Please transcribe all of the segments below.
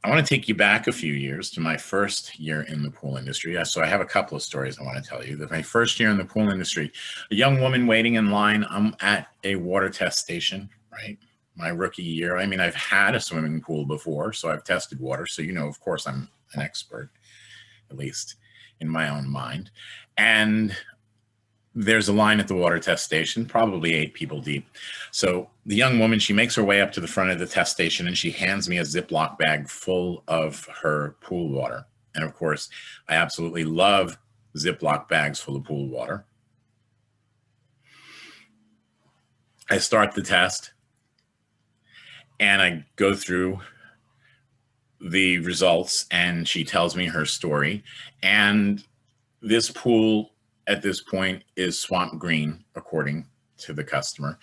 I want to take you back a few years to my first year in the pool industry. So I have a couple of stories I want to tell you. That my first year in the pool industry, a young woman waiting in line. I'm at a water test station, right? My rookie year. I mean, I've had a swimming pool before, so I've tested water. So, of course, I'm an expert, at least in my own mind. And there's a line at the water test station, probably 8 people deep. So the young woman, she makes her way up to the front of the test station and she hands me a Ziploc bag full of her pool water. And of course, I absolutely love Ziploc bags full of pool water. I start the test and I go through the results and she tells me her story. And this pool at this point is swamp green, according to the customer.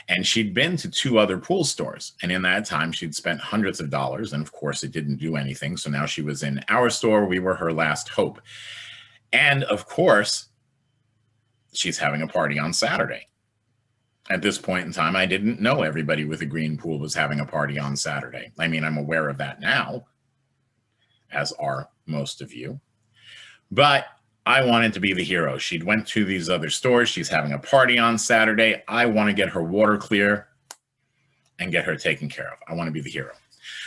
And she'd been to 2 other pool stores. And in that time, she'd spent hundreds of dollars. And of course, it didn't do anything. So now she was in our store. We were her last hope. And of course, she's having a party on Saturday. At this point in time, I didn't know everybody with a green pool was having a party on Saturday. I mean, I'm aware of that now, as are most of you. But I wanted to be the hero. She'd went to these other stores. She's having a party on Saturday. I want to get her water clear and get her taken care of. I want to be the hero.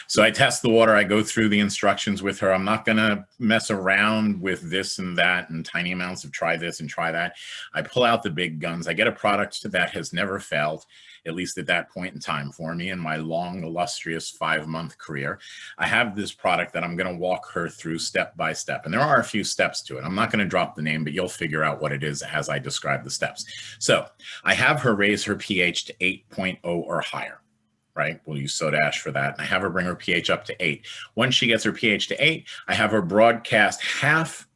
So I test the water. I go through the instructions with her. I'm not going to mess around with this and that and tiny amounts of try this and try that. I pull out the big guns. I get a product that has never failed, at least at that point in time for me in my long, illustrious 5-month career. I have this product that I'm going to walk her through step by step. And there are a few steps to it. I'm not going to drop the name, but you'll figure out what it is as I describe the steps. So I have her raise her pH to 8.0 or higher. Right? We'll use soda ash for that. And I have her bring her pH up to 8. Once she gets her pH to 8, I have her broadcast half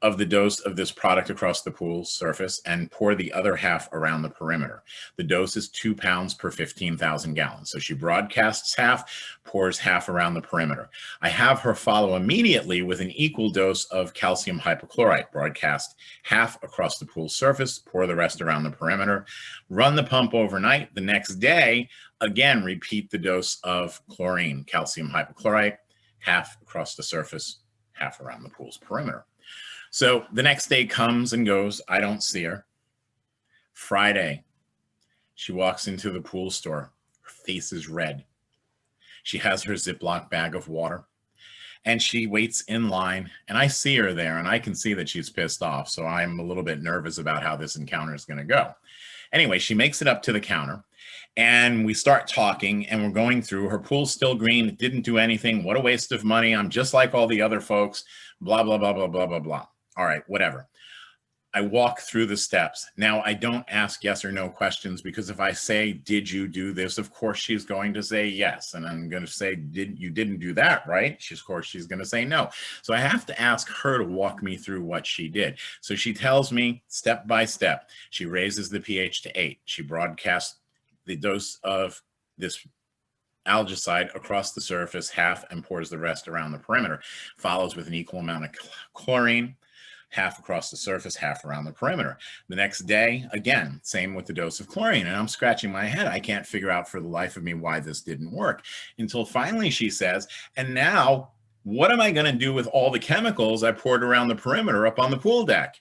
of the dose of this product across the pool surface and pour the other half around the perimeter. The dose is 2 pounds per 15,000 gallons. So she broadcasts half, pours half around the perimeter. I have her follow immediately with an equal dose of calcium hypochlorite, broadcast half across the pool surface, pour the rest around the perimeter, run the pump overnight. The next day, again, repeat the dose of chlorine, calcium hypochlorite, half across the surface, half around the pool's perimeter. So the next day comes and goes. I don't see her. Friday, she walks into the pool store. Her face is red. She has her Ziploc bag of water and she waits in line, and I see her there and I can see that she's pissed off. So I'm a little bit nervous about how this encounter is going to go. Anyway, she makes it up to the counter and we start talking and we're going through. Her pool's still green. It didn't do anything. What a waste of money. I'm just like all the other folks, blah, blah, blah, blah, blah, blah, blah. All right, whatever. I walk through the steps. Now, I don't ask yes or no questions because if I say, did you do this? Of course, she's going to say yes. And I'm going to say, you didn't do that, right? Of course, she's going to say no. So I have to ask her to walk me through what she did. So she tells me step by step. She raises the pH to 8. She broadcasts the dose of this algicide across the surface, half, and pours the rest around the perimeter. Follows with an equal amount of chlorine, half across the surface, half around the perimeter. The next day, again, same with the dose of chlorine. And I'm scratching my head. I can't figure out for the life of me why this didn't work until finally she says, and now what am I going to do with all the chemicals I poured around the perimeter up on the pool deck?